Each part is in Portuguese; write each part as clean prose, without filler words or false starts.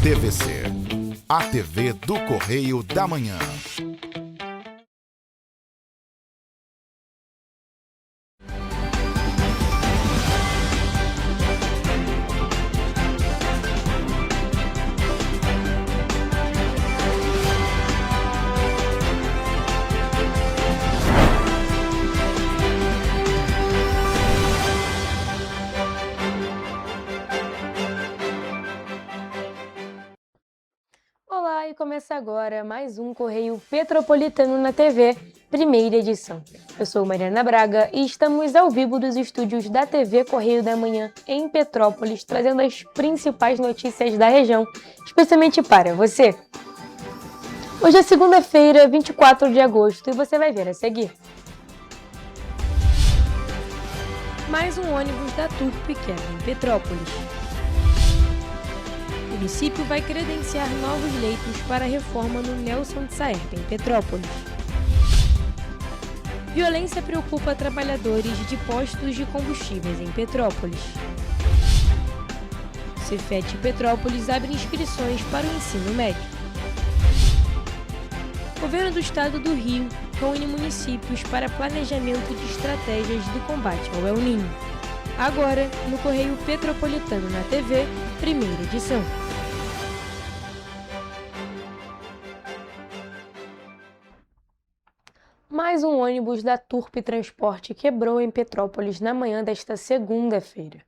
TVC, a TV do Correio da Manhã. Olá, e começa agora mais um Correio Petropolitano na TV, primeira edição. Eu sou Mariana Braga e estamos ao vivo dos estúdios da TV Correio da Manhã em Petrópolis, trazendo as principais notícias da região, especialmente para você. Hoje é segunda-feira, 24 de agosto, e você vai ver a seguir. Mais um ônibus da Turp quebra em Petrópolis. O município vai credenciar novos leitos para a reforma no Nelson de Saerp, em Petrópolis. Violência preocupa trabalhadores de postos de combustíveis em Petrópolis. Cefet Petrópolis abre inscrições para o ensino médio. O governo do estado do Rio reúne municípios para planejamento de estratégias do combate ao El Niño. Agora, no Correio Petropolitano na TV, primeira edição. Mais um ônibus da Turp Transporte quebrou em Petrópolis na manhã desta segunda-feira.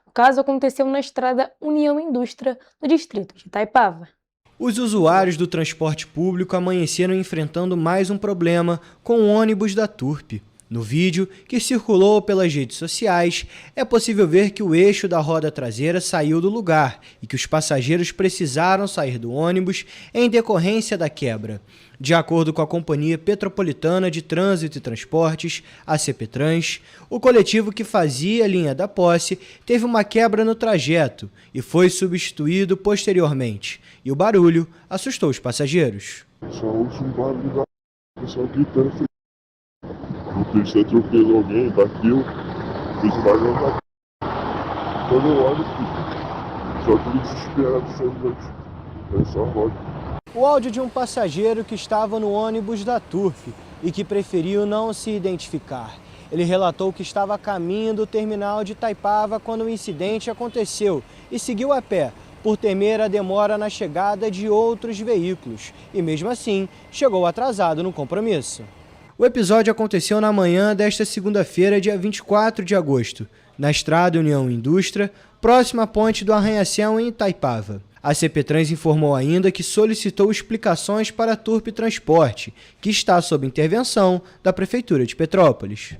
O caso aconteceu na estrada União Indústria, no distrito de Itaipava. Os usuários do transporte público amanheceram enfrentando mais um problema com o ônibus da Turp. No vídeo, que circulou pelas redes sociais, é possível ver que o eixo da roda traseira saiu do lugar e que os passageiros precisaram sair do ônibus em decorrência da quebra. De acordo com a Companhia Petropolitana de Trânsito e Transportes, a CPTrans, o coletivo que fazia a linha da posse teve uma quebra no trajeto e foi substituído posteriormente. E o barulho assustou os passageiros. Só ouço um barulho da pessoa gritando. Não sei se atropelou alguém, bateu, fez um barulho da quando eu olho, só tudo desesperado saindo daqui. Só roda. O áudio de um passageiro que estava no ônibus da Turp e que preferiu não se identificar. Ele relatou que estava a caminho do terminal de Itaipava quando o incidente aconteceu e seguiu a pé, por temer a demora na chegada de outros veículos. E mesmo assim, chegou atrasado no compromisso. O episódio aconteceu na manhã desta segunda-feira, dia 24 de agosto, na estrada União Indústria, próxima à ponte do Arranha-Céu em Itaipava. A CPTrans informou ainda que solicitou explicações para a Turp Transporte, que está sob intervenção da Prefeitura de Petrópolis.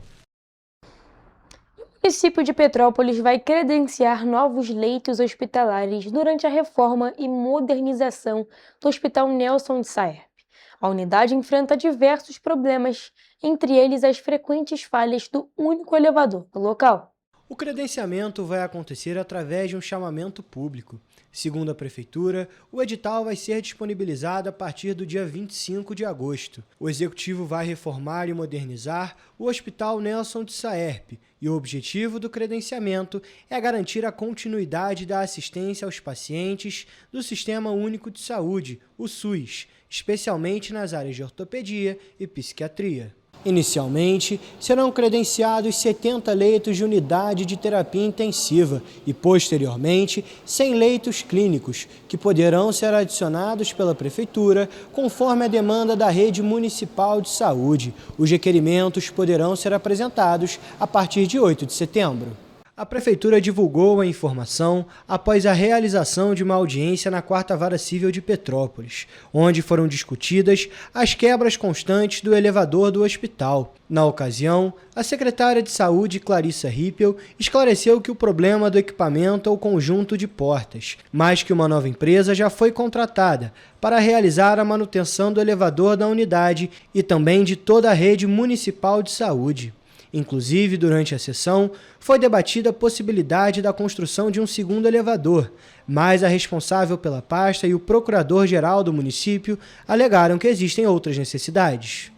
O município de Petrópolis vai credenciar novos leitos hospitalares durante a reforma e modernização do Hospital Nelson de Saerp. A unidade enfrenta diversos problemas, entre eles as frequentes falhas do único elevador no local. O credenciamento vai acontecer através de um chamamento público. Segundo a Prefeitura, o edital vai ser disponibilizado a partir do dia 25 de agosto. O Executivo vai reformar e modernizar o Hospital Nelson de Saerp e o objetivo do credenciamento é garantir a continuidade da assistência aos pacientes do Sistema Único de Saúde, o SUS, especialmente nas áreas de ortopedia e psiquiatria. Inicialmente, serão credenciados 70 leitos de unidade de terapia intensiva e, posteriormente, 100 leitos clínicos, que poderão ser adicionados pela Prefeitura conforme a demanda da rede municipal de saúde. Os requerimentos poderão ser apresentados a partir de 8 de setembro. A Prefeitura divulgou a informação após a realização de uma audiência na 4ª Vara Civil de Petrópolis, onde foram discutidas as quebras constantes do elevador do hospital. Na ocasião, a secretária de Saúde, Clarissa Rippel, esclareceu que o problema do equipamento é o conjunto de portas, mas que uma nova empresa já foi contratada para realizar a manutenção do elevador da unidade e também de toda a rede municipal de saúde. Inclusive, durante a sessão, foi debatida a possibilidade da construção de um segundo elevador, mas a responsável pela pasta e o procurador-geral do município alegaram que existem outras necessidades.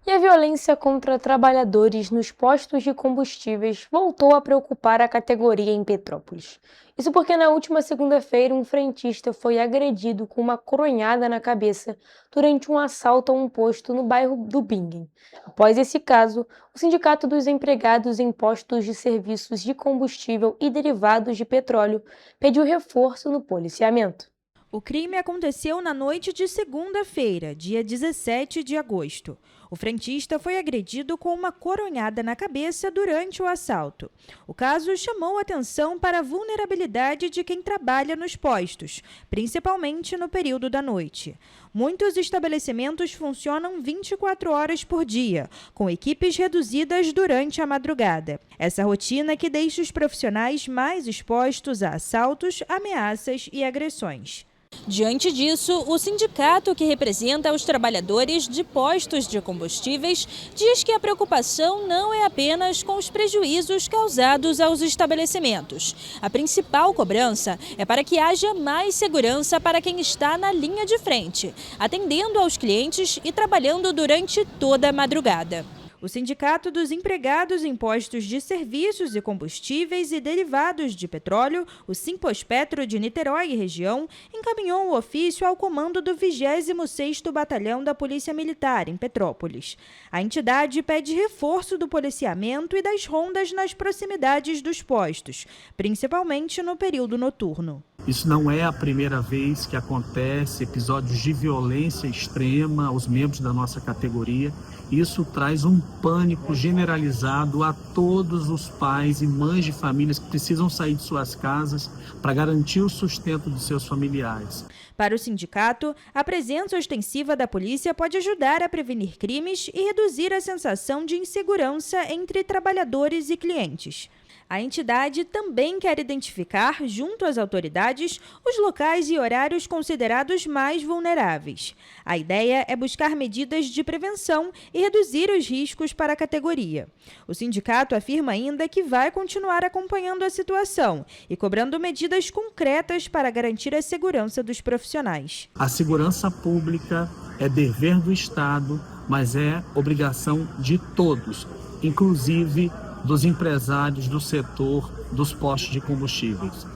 E a violência contra trabalhadores nos postos de combustíveis voltou a preocupar a categoria em Petrópolis. Isso porque na última segunda-feira um frentista foi agredido com uma coronhada na cabeça durante um assalto a um posto no bairro do Bingen. Após esse caso, o Sindicato dos Empregados em Postos de Serviços de Combustível e Derivados de Petróleo pediu reforço no policiamento. O crime aconteceu na noite de segunda-feira, dia 17 de agosto. O frentista foi agredido com uma coronhada na cabeça durante o assalto. O caso chamou atenção para a vulnerabilidade de quem trabalha nos postos, principalmente no período da noite. Muitos estabelecimentos funcionam 24 horas por dia, com equipes reduzidas durante a madrugada. Essa rotina que deixa os profissionais mais expostos a assaltos, ameaças e agressões. Diante disso, o sindicato que representa os trabalhadores de postos de combustíveis diz que a preocupação não é apenas com os prejuízos causados aos estabelecimentos. A principal cobrança é para que haja mais segurança para quem está na linha de frente, atendendo aos clientes e trabalhando durante toda a madrugada. O Sindicato dos Empregados em Postos de Serviços e Combustíveis e Derivados de Petróleo, o Simpospetro de Niterói e região, encaminhou o ofício ao comando do 26º Batalhão da Polícia Militar, em Petrópolis. A entidade pede reforço do policiamento e das rondas nas proximidades dos postos, principalmente no período noturno. Isso não é a primeira vez que acontece episódios de violência extrema aos membros da nossa categoria. Isso traz um pânico generalizado a todos os pais e mães de famílias que precisam sair de suas casas para garantir o sustento dos seus familiares. Para o sindicato, a presença ostensiva da polícia pode ajudar a prevenir crimes e reduzir a sensação de insegurança entre trabalhadores e clientes. A entidade também quer identificar, junto às autoridades, os locais e horários considerados mais vulneráveis. A ideia é buscar medidas de prevenção e reduzir os riscos para a categoria. O sindicato afirma ainda que vai continuar acompanhando a situação e cobrando medidas concretas para garantir a segurança dos profissionais. A segurança pública é dever do Estado, mas é obrigação de todos, inclusive dos empresários do setor dos postos de combustíveis.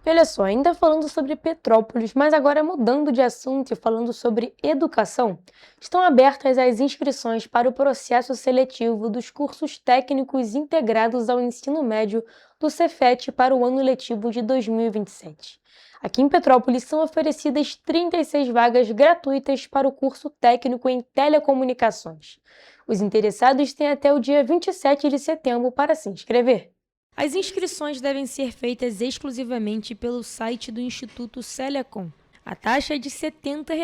E olha só, ainda falando sobre Petrópolis, mas agora mudando de assunto e falando sobre educação, estão abertas as inscrições para o processo seletivo dos cursos técnicos integrados ao ensino médio do Cefet para o ano letivo de 2027. Aqui em Petrópolis são oferecidas 36 vagas gratuitas para o curso técnico em telecomunicações. Os interessados têm até o dia 27 de setembro para se inscrever. As inscrições devem ser feitas exclusivamente pelo site do Instituto Celecom. A taxa é de R$ 70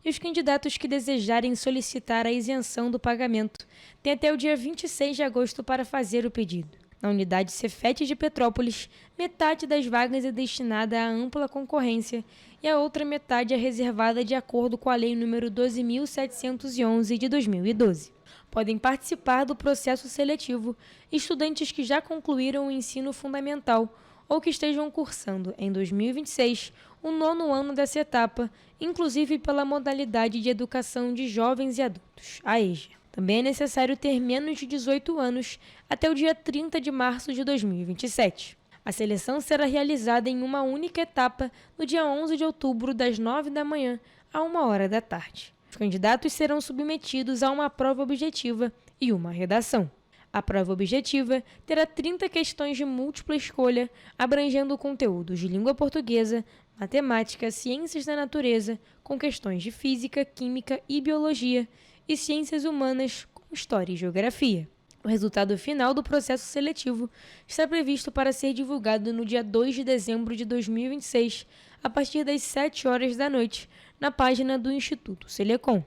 e os candidatos que desejarem solicitar a isenção do pagamento têm até o dia 26 de agosto para fazer o pedido. Na unidade Cefet de Petrópolis, metade das vagas é destinada à ampla concorrência e a outra metade é reservada de acordo com a Lei nº 12.711 de 2012. Podem participar do processo seletivo estudantes que já concluíram o ensino fundamental ou que estejam cursando em 2026 o 9º ano dessa etapa, inclusive pela modalidade de educação de jovens e adultos, a EJA. Também é necessário ter menos de 18 anos até o dia 30 de março de 2027. A seleção será realizada em uma única etapa no dia 11 de outubro, das 9 da manhã a 1h da tarde. Os candidatos serão submetidos a uma prova objetiva e uma redação. A prova objetiva terá 30 questões de múltipla escolha, abrangendo conteúdos de língua portuguesa, matemática, ciências da natureza, com questões de física, química e biologia, e ciências humanas, como história e geografia. O resultado final do processo seletivo está previsto para ser divulgado no dia 2 de dezembro de 2026, a partir das 7 horas da noite, na página do Instituto Celecom.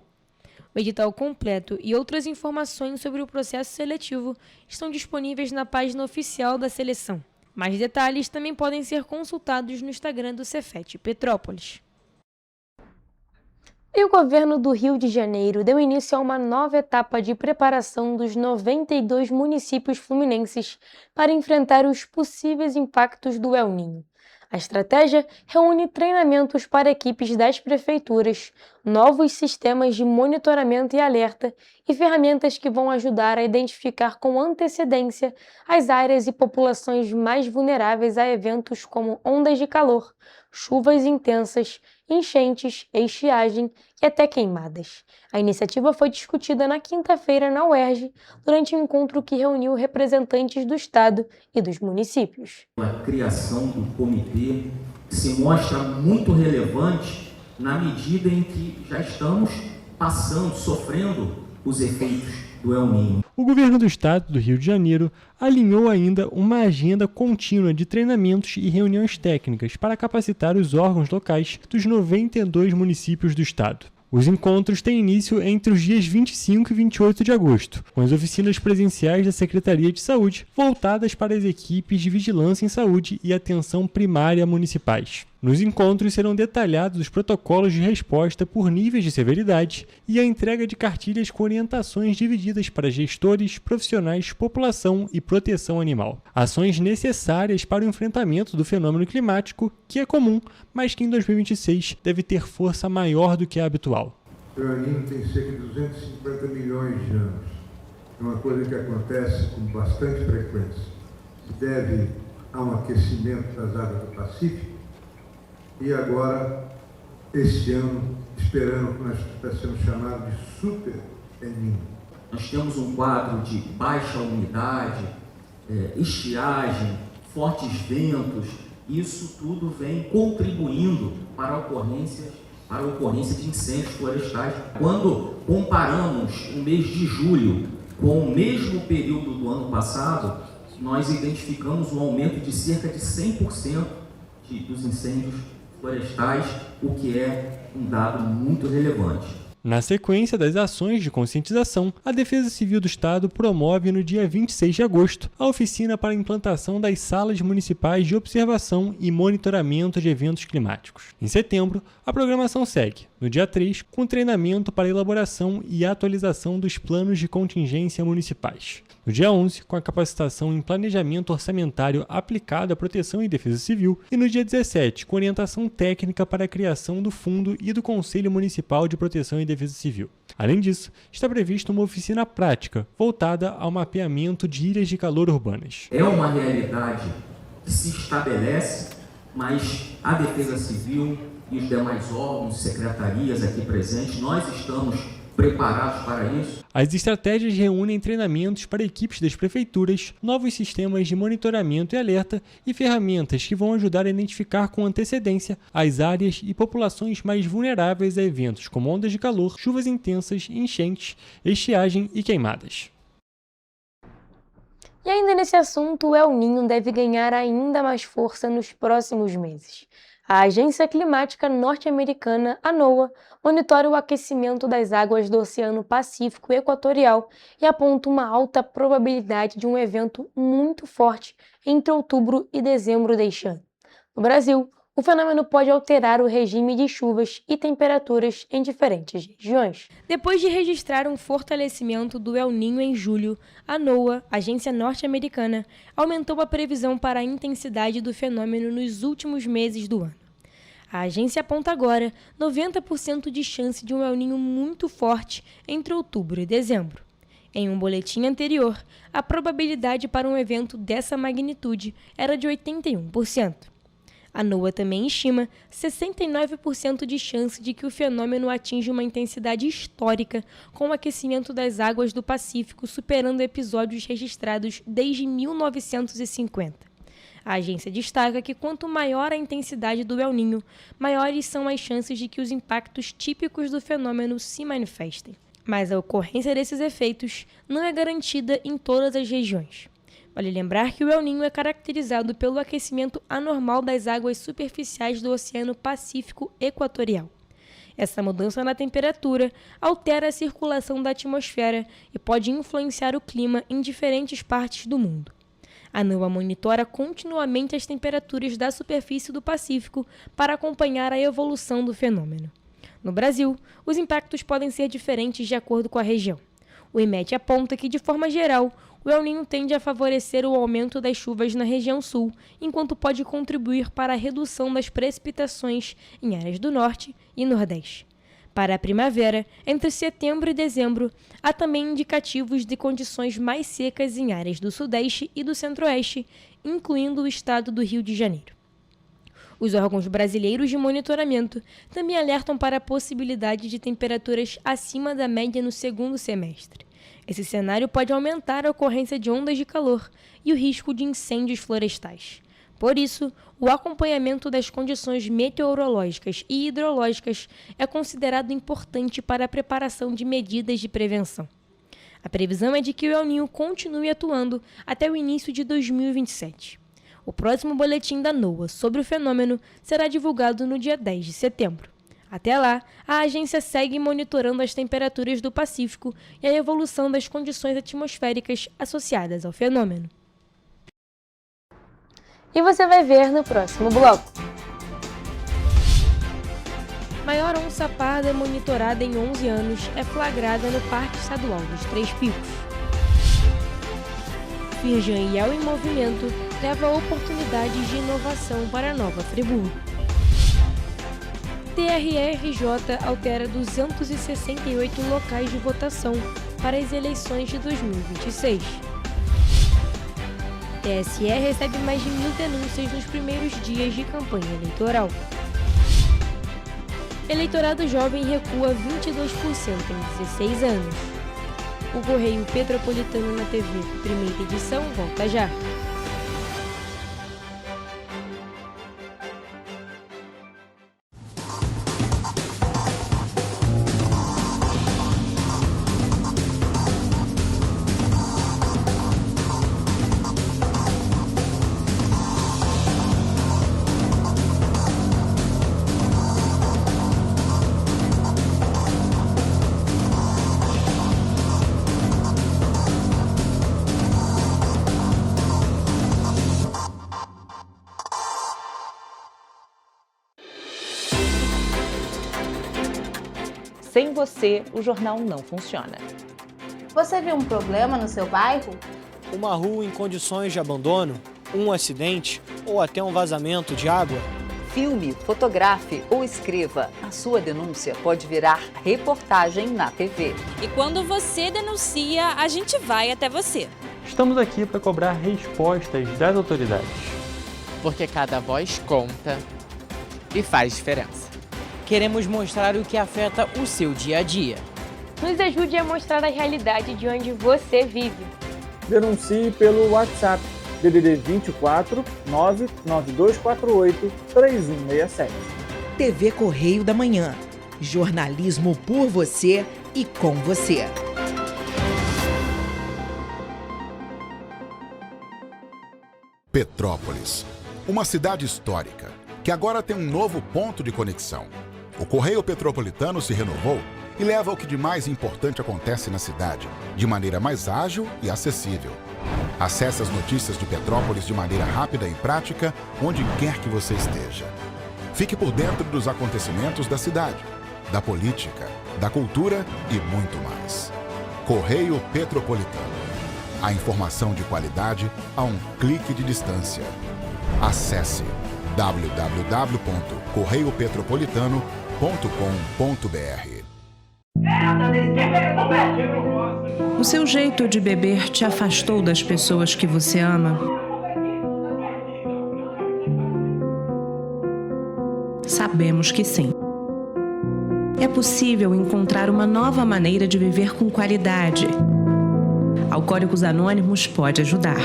O edital completo e outras informações sobre o processo seletivo estão disponíveis na página oficial da seleção. Mais detalhes também podem ser consultados no Instagram do Cefet Petrópolis. E o governo do Rio de Janeiro deu início a uma nova etapa de preparação dos 92 municípios fluminenses para enfrentar os possíveis impactos do El Niño. A estratégia reúne treinamentos para equipes das prefeituras, novos sistemas de monitoramento e alerta e ferramentas que vão ajudar a identificar com antecedência as áreas e populações mais vulneráveis a eventos como ondas de calor, chuvas intensas, enchentes, estiagem e até queimadas. A iniciativa foi discutida na quinta-feira na UERJ, durante um encontro que reuniu representantes do Estado e dos municípios. A criação do comitê se mostra muito relevante na medida em que já estamos sofrendo os efeitos do El Niño. O governo do estado do Rio de Janeiro alinhou ainda uma agenda contínua de treinamentos e reuniões técnicas para capacitar os órgãos locais dos 92 municípios do estado. Os encontros têm início entre os dias 25 e 28 de agosto, com as oficinas presenciais da Secretaria de Saúde voltadas para as equipes de vigilância em saúde e atenção primária municipais. Nos encontros serão detalhados os protocolos de resposta por níveis de severidade e a entrega de cartilhas com orientações divididas para gestores, profissionais, população e proteção animal. Ações necessárias para o enfrentamento do fenômeno climático, que é comum, mas que em 2026 deve ter força maior do que a habitual. O El Niño tem cerca de 250 milhões de anos. É uma coisa que acontece com bastante frequência. Se deve a um aquecimento das águas do Pacífico. E agora, este ano, esperando que nós está sendo chamado de Super El Niño. Nós temos um quadro de baixa umidade, estiagem, fortes ventos. Isso tudo vem contribuindo para a ocorrência de incêndios florestais. Quando comparamos o mês de julho com o mesmo período do ano passado, nós identificamos um aumento de cerca de 100% dos incêndios florestais, o que é um dado muito relevante. Na sequência das ações de conscientização, a Defesa Civil do Estado promove no dia 26 de agosto a oficina para a implantação das salas municipais de observação e monitoramento de eventos climáticos. Em setembro, a programação segue, no dia 3, com treinamento para elaboração e atualização dos planos de contingência municipais. No dia 11, com a capacitação em planejamento orçamentário aplicado à proteção e defesa civil, e no dia 17, com orientação técnica para a criação do Fundo e do Conselho Municipal de Proteção e Defesa Civil. Além disso, está prevista uma oficina prática voltada ao mapeamento de ilhas de calor urbanas. É uma realidade que se estabelece, mas a Defesa Civil e os demais órgãos, secretarias aqui presentes, nós estamos preparados para isso. As estratégias reúnem treinamentos para equipes das prefeituras, novos sistemas de monitoramento e alerta e ferramentas que vão ajudar a identificar com antecedência as áreas e populações mais vulneráveis a eventos como ondas de calor, chuvas intensas, enchentes, estiagem e queimadas. E ainda nesse assunto, o El Niño deve ganhar ainda mais força nos próximos meses. A Agência Climática Norte-Americana, a NOAA, monitora o aquecimento das águas do Oceano Pacífico Equatorial e aponta uma alta probabilidade de um evento muito forte entre outubro e dezembro deste ano. No Brasil, o fenômeno pode alterar o regime de chuvas e temperaturas em diferentes regiões. Depois de registrar um fortalecimento do El Niño em julho, a NOAA, agência norte-americana, aumentou a previsão para a intensidade do fenômeno nos últimos meses do ano. A agência aponta agora 90% de chance de um El Niño muito forte entre outubro e dezembro. Em um boletim anterior, a probabilidade para um evento dessa magnitude era de 81%. A NOAA também estima 69% de chance de que o fenômeno atinja uma intensidade histórica, com o aquecimento das águas do Pacífico superando episódios registrados desde 1950. A agência destaca que quanto maior a intensidade do El Niño, maiores são as chances de que os impactos típicos do fenômeno se manifestem. Mas a ocorrência desses efeitos não é garantida em todas as regiões. Vale lembrar que o El Niño é caracterizado pelo aquecimento anormal das águas superficiais do Oceano Pacífico Equatorial. Essa mudança na temperatura altera a circulação da atmosfera e pode influenciar o clima em diferentes partes do mundo. A NOAA monitora continuamente as temperaturas da superfície do Pacífico para acompanhar a evolução do fenômeno. No Brasil, os impactos podem ser diferentes de acordo com a região. O IMET aponta que, de forma geral, o El Niño tende a favorecer o aumento das chuvas na região sul, enquanto pode contribuir para a redução das precipitações em áreas do norte e nordeste. Para a primavera, entre setembro e dezembro, há também indicativos de condições mais secas em áreas do sudeste e do centro-oeste, incluindo o estado do Rio de Janeiro. Os órgãos brasileiros de monitoramento também alertam para a possibilidade de temperaturas acima da média no segundo semestre. Esse cenário pode aumentar a ocorrência de ondas de calor e o risco de incêndios florestais. Por isso, o acompanhamento das condições meteorológicas e hidrológicas é considerado importante para a preparação de medidas de prevenção. A previsão é de que o El Niño continue atuando até o início de 2027. O próximo boletim da NOAA sobre o fenômeno será divulgado no dia 10 de setembro. Até lá, a agência segue monitorando as temperaturas do Pacífico e a evolução das condições atmosféricas associadas ao fenômeno. E você vai ver no próximo bloco. Maior onça parda monitorada em 11 anos é flagrada no Parque Estadual dos Três Picos. Firjan e El em Movimento leva oportunidades de inovação para Nova Friburgo. TRE-RJ altera 268 locais de votação para as eleições de 2026. TSE recebe mais de 1.000 denúncias nos primeiros dias de campanha eleitoral. Eleitorado jovem recua 22% em 16 anos. O Correio Petropolitano na TV, primeira edição, volta já. Sem você, o jornal não funciona. Você viu um problema no seu bairro? Uma rua em condições de abandono, um acidente ou até um vazamento de água? Filme, fotografe ou escreva. A sua denúncia pode virar reportagem na TV. E quando você denuncia, a gente vai até você. Estamos aqui para cobrar respostas das autoridades. Porque cada voz conta e faz diferença. Queremos mostrar o que afeta o seu dia a dia. Nos ajude a mostrar a realidade de onde você vive. Denuncie pelo WhatsApp DDD 24 99248 3167. TV Correio da Manhã. Jornalismo por você e com você. Petrópolis, uma cidade histórica que agora tem um novo ponto de conexão. O Correio Petropolitano se renovou e leva o que de mais importante acontece na cidade, de maneira mais ágil e acessível. Acesse as notícias de Petrópolis de maneira rápida e prática, onde quer que você esteja. Fique por dentro dos acontecimentos da cidade, da política, da cultura e muito mais. Correio Petropolitano. A informação de qualidade a um clique de distância. Acesse www.correiopetropolitano.com.br. O seu jeito de beber te afastou das pessoas que você ama? Sabemos que sim. É possível encontrar uma nova maneira de viver com qualidade. Alcoólicos Anônimos pode ajudar.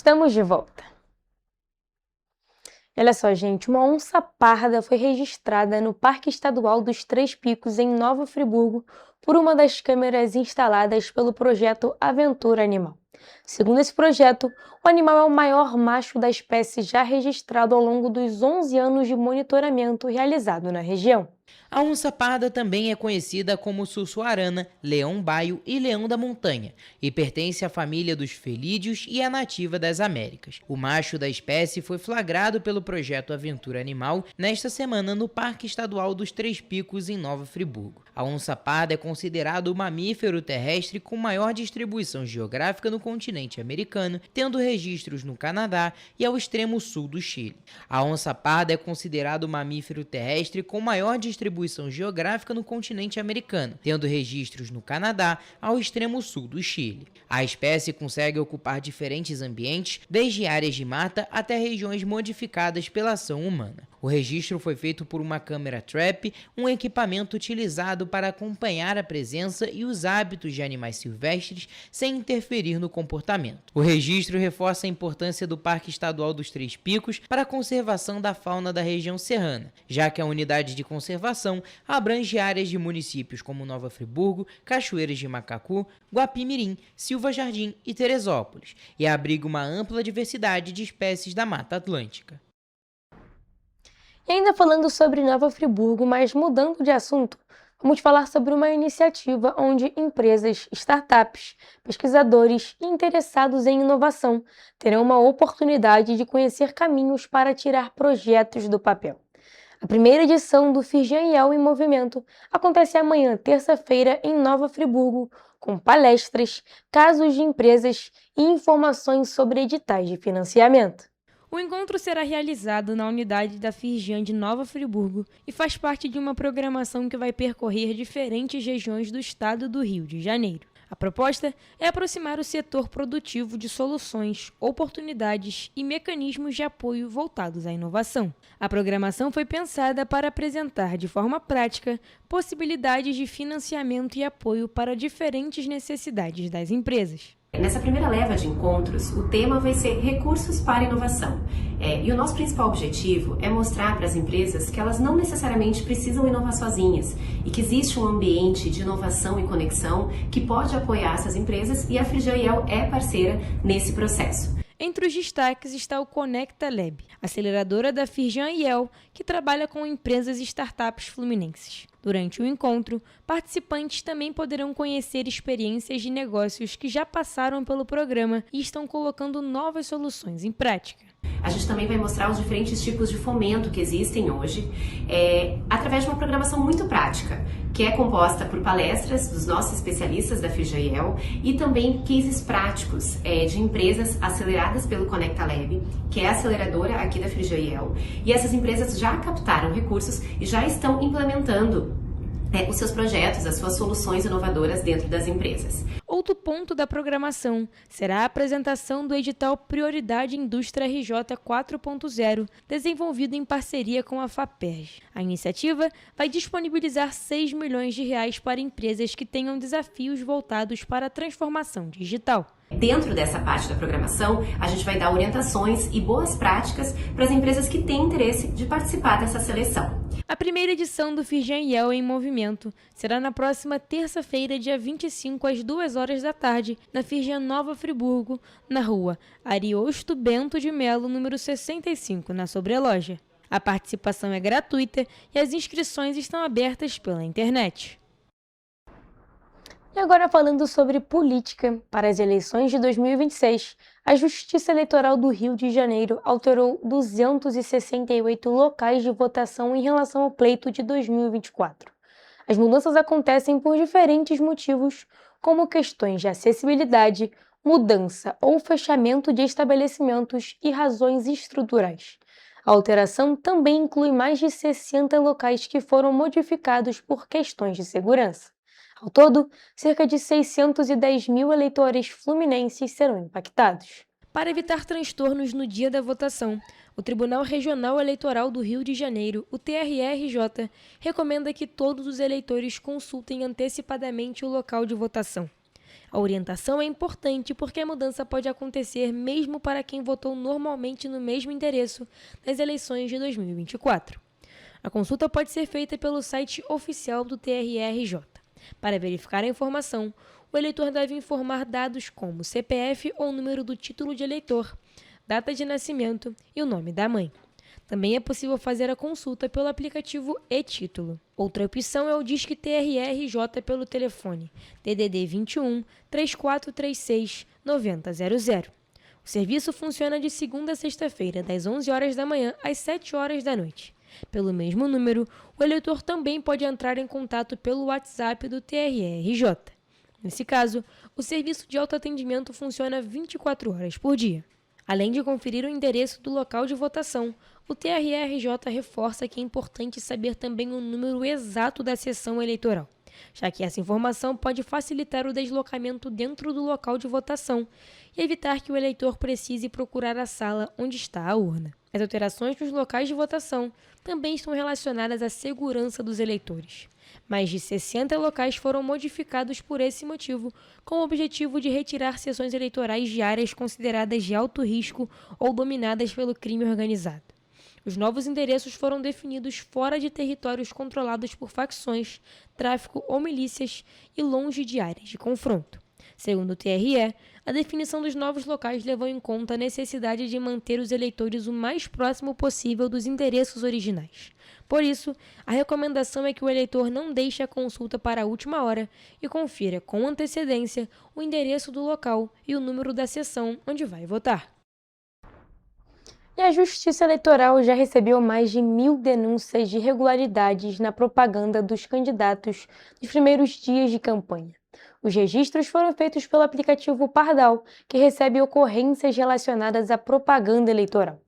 Estamos de volta. Olha só, gente, uma onça parda foi registrada no Parque Estadual dos Três Picos, em Nova Friburgo, por uma das câmeras instaladas pelo projeto Aventura Animal. Segundo esse projeto, o animal é o maior macho da espécie já registrado ao longo dos 11 anos de monitoramento realizado na região. A onça parda também é conhecida como sussuarana, leão-baio e leão da montanha, e pertence à família dos felídeos e é nativa das Américas. O macho da espécie foi flagrado pelo projeto Aventura Animal nesta semana no Parque Estadual dos Três Picos, em Nova Friburgo. A onça parda é considerado o mamífero terrestre com maior distribuição geográfica no continente americano, tendo registros no Canadá e ao extremo sul do Chile. A onça parda é considerado o mamífero terrestre com maior distribuição geográfica no continente americano, tendo registros no Canadá ao extremo sul do Chile. A espécie consegue ocupar diferentes ambientes, desde áreas de mata até regiões modificadas pela ação humana. O registro foi feito por uma câmera trap, um equipamento utilizado para acompanhar a presença e os hábitos de animais silvestres sem interferir no comportamento. O registro reforça a importância do Parque Estadual dos Três Picos para a conservação da fauna da região serrana, já que a unidade de conservação abrange áreas de municípios como Nova Friburgo, Cachoeiras de Macacu, Guapimirim, Silva Jardim e Teresópolis, e abriga uma ampla diversidade de espécies da Mata Atlântica. E ainda falando sobre Nova Friburgo, mas mudando de assunto, vamos falar sobre uma iniciativa onde empresas, startups, pesquisadores e interessados em inovação terão uma oportunidade de conhecer caminhos para tirar projetos do papel. A primeira edição do Firjan em Movimento acontece amanhã, terça-feira, em Nova Friburgo, com palestras, casos de empresas e informações sobre editais de financiamento. O encontro será realizado na unidade da Firjan de Nova Friburgo e faz parte de uma programação que vai percorrer diferentes regiões do estado do Rio de Janeiro. A proposta é aproximar o setor produtivo de soluções, oportunidades e mecanismos de apoio voltados à inovação. A programação foi pensada para apresentar de forma prática possibilidades de financiamento e apoio para diferentes necessidades das empresas. Nessa primeira leva de encontros, o tema vai ser recursos para inovação. E o nosso principal objetivo é mostrar para as empresas que elas não necessariamente precisam inovar sozinhas e que existe um ambiente de inovação e conexão que pode apoiar essas empresas, e a Firjan é parceira nesse processo. Entre os destaques está o Conecta Lab, aceleradora da Firjan, que trabalha com empresas e startups fluminenses. Durante o encontro, participantes também poderão conhecer experiências de negócios que já passaram pelo programa e estão colocando novas soluções em prática. A gente também vai mostrar os diferentes tipos de fomento que existem hoje, através de uma programação muito prática, que é composta por palestras dos nossos especialistas da Firjan e também cases práticos de empresas aceleradas pelo Conecta Lab, que é a aceleradora aqui da Firjan, e essas empresas já captaram recursos e já estão implementando os seus projetos, as suas soluções inovadoras dentro das empresas. Outro ponto da programação será a apresentação do edital Prioridade Indústria RJ 4.0, desenvolvido em parceria com a FAPERJ. A iniciativa vai disponibilizar R$6 milhões para empresas que tenham desafios voltados para a transformação digital. Dentro dessa parte da programação, a gente vai dar orientações e boas práticas para as empresas que têm interesse de participar dessa seleção. A primeira edição do Firjan em Movimento será na próxima terça-feira, dia 25, às 2h da tarde, na Firjan Nova Friburgo, na rua Ariosto Bento de Melo, número 65, na Sobreloja. A participação é gratuita e as inscrições estão abertas pela internet. E agora falando sobre política, para as eleições de 2026, a Justiça Eleitoral do Rio de Janeiro alterou 268 locais de votação em relação ao pleito de 2024. As mudanças acontecem por diferentes motivos, como questões de acessibilidade, mudança ou fechamento de estabelecimentos e razões estruturais. A alteração também inclui mais de 60 locais que foram modificados por questões de segurança. Ao todo, cerca de 610 mil eleitores fluminenses serão impactados. Para evitar transtornos no dia da votação, o Tribunal Regional Eleitoral do Rio de Janeiro, o TRRJ, recomenda que todos os eleitores consultem antecipadamente o local de votação. A orientação é importante porque a mudança pode acontecer mesmo para quem votou normalmente no mesmo endereço nas eleições de 2024. A consulta pode ser feita pelo site oficial do TRRJ. Para verificar a informação, o eleitor deve informar dados como CPF ou número do título de eleitor, data de nascimento e o nome da mãe. Também é possível fazer a consulta pelo aplicativo e-Título. Outra opção é o Disque TRRJ pelo telefone DDD 21 3436 9000. O serviço funciona de segunda a sexta-feira, das 11 horas da manhã às 7 horas da noite. Pelo mesmo número, o eleitor também pode entrar em contato pelo WhatsApp do TRRJ. Nesse caso, o serviço de autoatendimento funciona 24 horas por dia. Além de conferir o endereço do local de votação, o TRRJ reforça que é importante saber também o número exato da sessão eleitoral, já que essa informação pode facilitar o deslocamento dentro do local de votação e evitar que o eleitor precise procurar a sala onde está a urna. As alterações nos locais de votação também estão relacionadas à segurança dos eleitores. Mais de 60 locais foram modificados por esse motivo, com o objetivo de retirar sessões eleitorais de áreas consideradas de alto risco ou dominadas pelo crime organizado. Os novos endereços foram definidos fora de territórios controlados por facções, tráfico ou milícias e longe de áreas de confronto. Segundo o TRE, a definição dos novos locais levou em conta a necessidade de manter os eleitores o mais próximo possível dos endereços originais. Por isso, a recomendação é que o eleitor não deixe a consulta para a última hora e confira com antecedência o endereço do local e o número da sessão onde vai votar. E a Justiça Eleitoral já recebeu mais de 1.000 denúncias de irregularidades na propaganda dos candidatos nos primeiros dias de campanha. Os registros foram feitos pelo aplicativo Pardal, que recebe ocorrências relacionadas à propaganda eleitoral.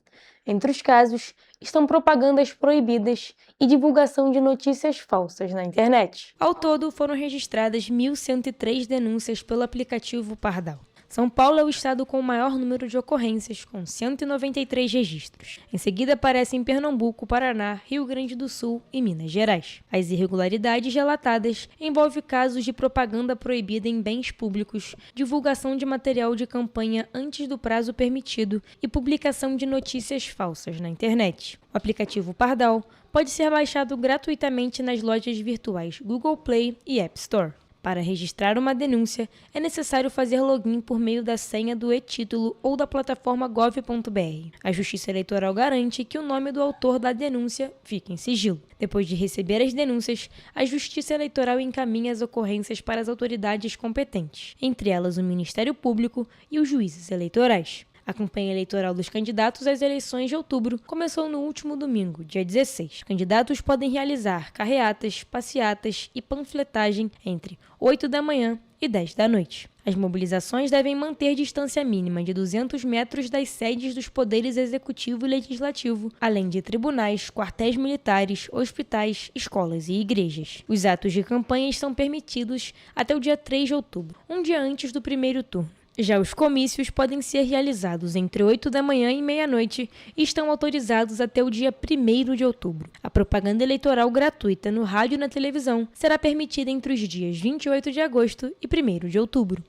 Entre os casos, estão propagandas proibidas e divulgação de notícias falsas na internet. Ao todo, foram registradas 1.103 denúncias pelo aplicativo Pardal. São Paulo é o estado com o maior número de ocorrências, com 193 registros. Em seguida aparecem Pernambuco, Paraná, Rio Grande do Sul e Minas Gerais. As irregularidades relatadas envolvem casos de propaganda proibida em bens públicos, divulgação de material de campanha antes do prazo permitido e publicação de notícias falsas na internet. O aplicativo Pardal pode ser baixado gratuitamente nas lojas virtuais Google Play e App Store. Para registrar uma denúncia, é necessário fazer login por meio da senha do e-Título ou da plataforma gov.br. A Justiça Eleitoral garante que o nome do autor da denúncia fique em sigilo. Depois de receber as denúncias, a Justiça Eleitoral encaminha as ocorrências para as autoridades competentes, entre elas o Ministério Público e os juízes eleitorais. A campanha eleitoral dos candidatos às eleições de outubro começou no último domingo, dia 16. Candidatos podem realizar carreatas, passeatas e panfletagem entre 8 da manhã e 10 da noite. As mobilizações devem manter distância mínima de 200 metros das sedes dos poderes executivo e legislativo, além de tribunais, quartéis militares, hospitais, escolas e igrejas. Os atos de campanha estão permitidos até o dia 3 de outubro, um dia antes do primeiro turno. Já os comícios podem ser realizados entre 8 da manhã e meia-noite e estão autorizados até o dia 1º de outubro. A propaganda eleitoral gratuita no rádio e na televisão será permitida entre os dias 28 de agosto e 1º de outubro.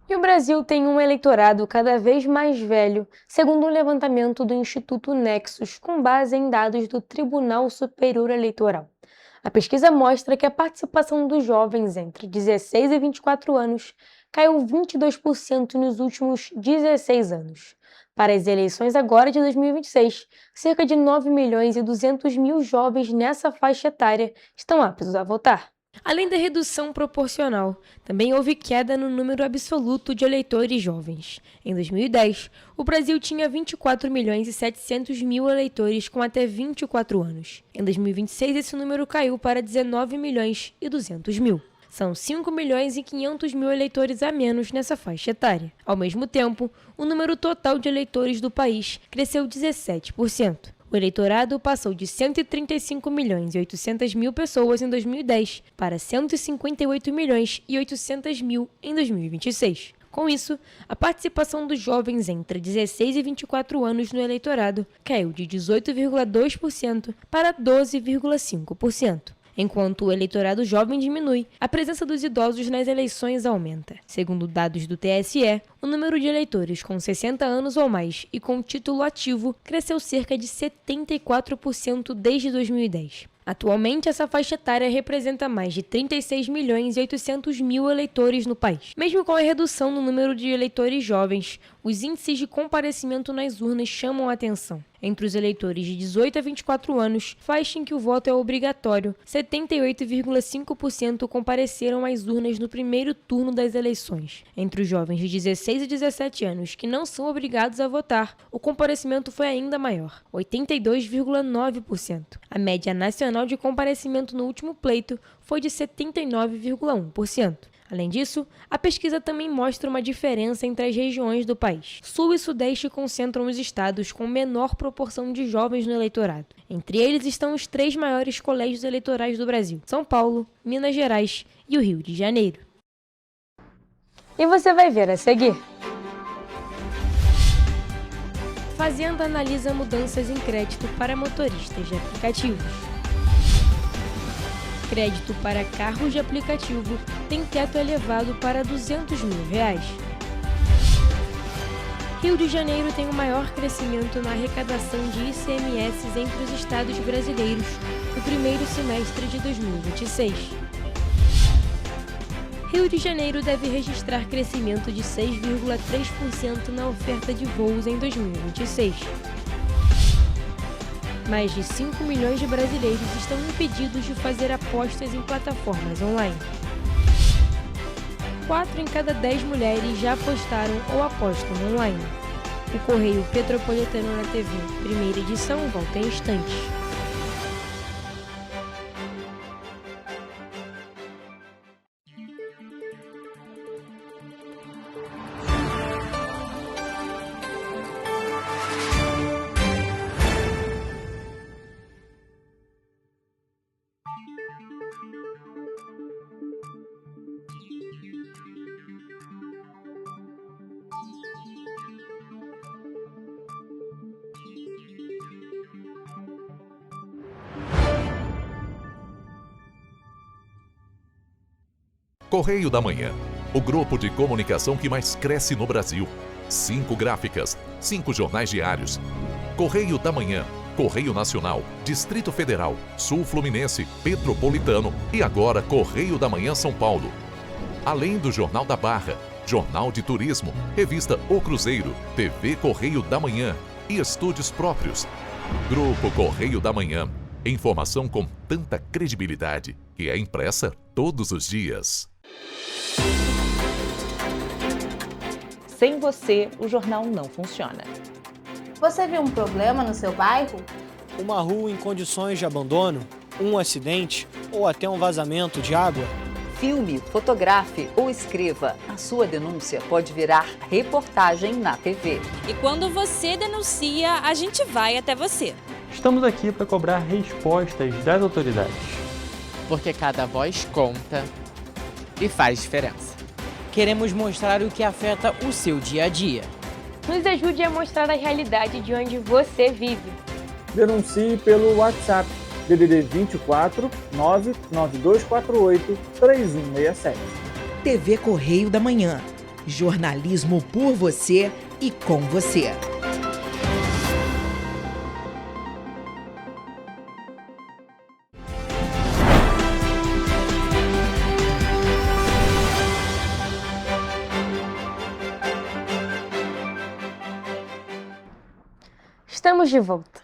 E o Brasil tem um eleitorado cada vez mais velho, segundo um levantamento do Instituto Nexus, com base em dados do Tribunal Superior Eleitoral. A pesquisa mostra que a participação dos jovens entre 16 e 24 anos caiu 22% nos últimos 16 anos. Para as eleições agora de 2026, cerca de 9.200.000 jovens nessa faixa etária estão aptos a votar. Além da redução proporcional, também houve queda no número absoluto de eleitores jovens. Em 2010, o Brasil tinha 24.700.000 eleitores com até 24 anos. Em 2026, esse número caiu para 19.200.000. São 5.500.000 eleitores a menos nessa faixa etária. Ao mesmo tempo, o número total de eleitores do país cresceu 17%. O eleitorado passou de 135.800.000 pessoas em 2010 para 158.800.000 em 2026. Com isso, a participação dos jovens entre 16 e 24 anos no eleitorado caiu de 18,2% para 12,5%. Enquanto o eleitorado jovem diminui, a presença dos idosos nas eleições aumenta. Segundo dados do TSE, o número de eleitores com 60 anos ou mais e com título ativo cresceu cerca de 74% desde 2010. Atualmente, essa faixa etária representa mais de 36 milhões e 800 mil eleitores no país. Mesmo com a redução no número de eleitores jovens, os índices de comparecimento nas urnas chamam a atenção. Entre os eleitores de 18 a 24 anos, faixa em que o voto é obrigatório, 78,5% compareceram às urnas no primeiro turno das eleições. Entre os jovens de 16 a 17 anos, que não são obrigados a votar, o comparecimento foi ainda maior, 82,9%. A média nacional de comparecimento no último pleito foi de 79,1%. Além disso, a pesquisa também mostra uma diferença entre as regiões do país. Sul e Sudeste concentram os estados com menor proporção de jovens no eleitorado. Entre eles estão os 3 maiores colégios eleitorais do Brasil: São Paulo, Minas Gerais e o Rio de Janeiro. E você vai ver a seguir. Fazenda analisa mudanças em crédito para motoristas de aplicativos. Crédito para carros de aplicativo tem teto elevado para R$ 200 mil. Rio de Janeiro tem o maior crescimento na arrecadação de ICMS entre os estados brasileiros no primeiro semestre de 2026. Rio de Janeiro deve registrar crescimento de 6,3% na oferta de voos em 2026. Mais de 5 milhões de brasileiros estão impedidos de fazer apostas em plataformas online. 4 em cada 10 mulheres já apostaram ou apostam online. O Correio Petropolitano na TV, primeira edição, volta em instantes. Correio da Manhã, o grupo de comunicação que mais cresce no Brasil. 5 gráficas, 5 jornais diários. Correio da Manhã, Correio Nacional, Distrito Federal, Sul Fluminense, Petropolitano e agora Correio da Manhã São Paulo. Além do Jornal da Barra, Jornal de Turismo, Revista O Cruzeiro, TV Correio da Manhã e estúdios próprios. Grupo Correio da Manhã, informação com tanta credibilidade que é impressa todos os dias. Sem você, o jornal não funciona. Você viu um problema no seu bairro? Uma rua em condições de abandono, um acidente ou até um vazamento de água? Filme, fotografe ou escreva. A sua denúncia pode virar reportagem na TV. E quando você denuncia, a gente vai até você. Estamos aqui para cobrar respostas das autoridades. Porque cada voz conta e faz diferença. Queremos mostrar o que afeta o seu dia a dia. Nos ajude a mostrar a realidade de onde você vive. Denuncie pelo WhatsApp DDD 24 99248 3167. TV Correio da Manhã. Jornalismo por você e com você. Estamos de volta.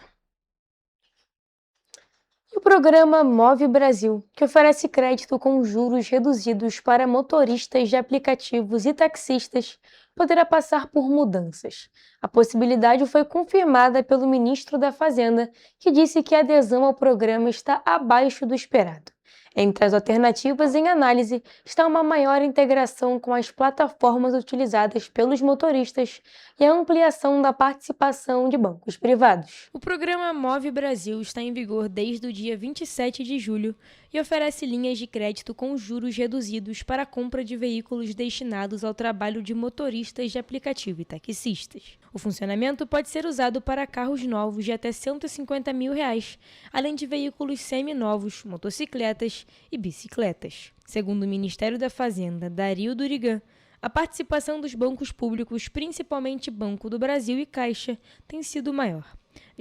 E o programa Move Brasil, que oferece crédito com juros reduzidos para motoristas de aplicativos e taxistas, poderá passar por mudanças. A possibilidade foi confirmada pelo ministro da Fazenda, que disse que a adesão ao programa está abaixo do esperado. Entre as alternativas em análise está uma maior integração com as plataformas utilizadas pelos motoristas e a ampliação da participação de bancos privados. O programa Move Brasil está em vigor desde o dia 27 de julho e oferece linhas de crédito com juros reduzidos para a compra de veículos destinados ao trabalho de motoristas de aplicativo e taxistas. O funcionamento pode ser usado para carros novos de até R$ 150 mil, além de veículos seminovos, motocicletas e bicicletas. Segundo o Ministério da Fazenda, Dario Durigan, a participação dos bancos públicos, principalmente Banco do Brasil e Caixa, tem sido maior.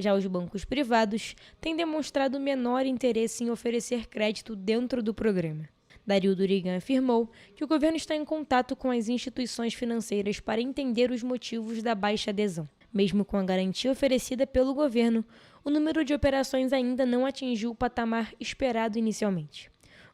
Já os bancos privados têm demonstrado menor interesse em oferecer crédito dentro do programa. Dario Durigan afirmou que o governo está em contato com as instituições financeiras para entender os motivos da baixa adesão. Mesmo com a garantia oferecida pelo governo, o número de operações ainda não atingiu o patamar esperado inicialmente.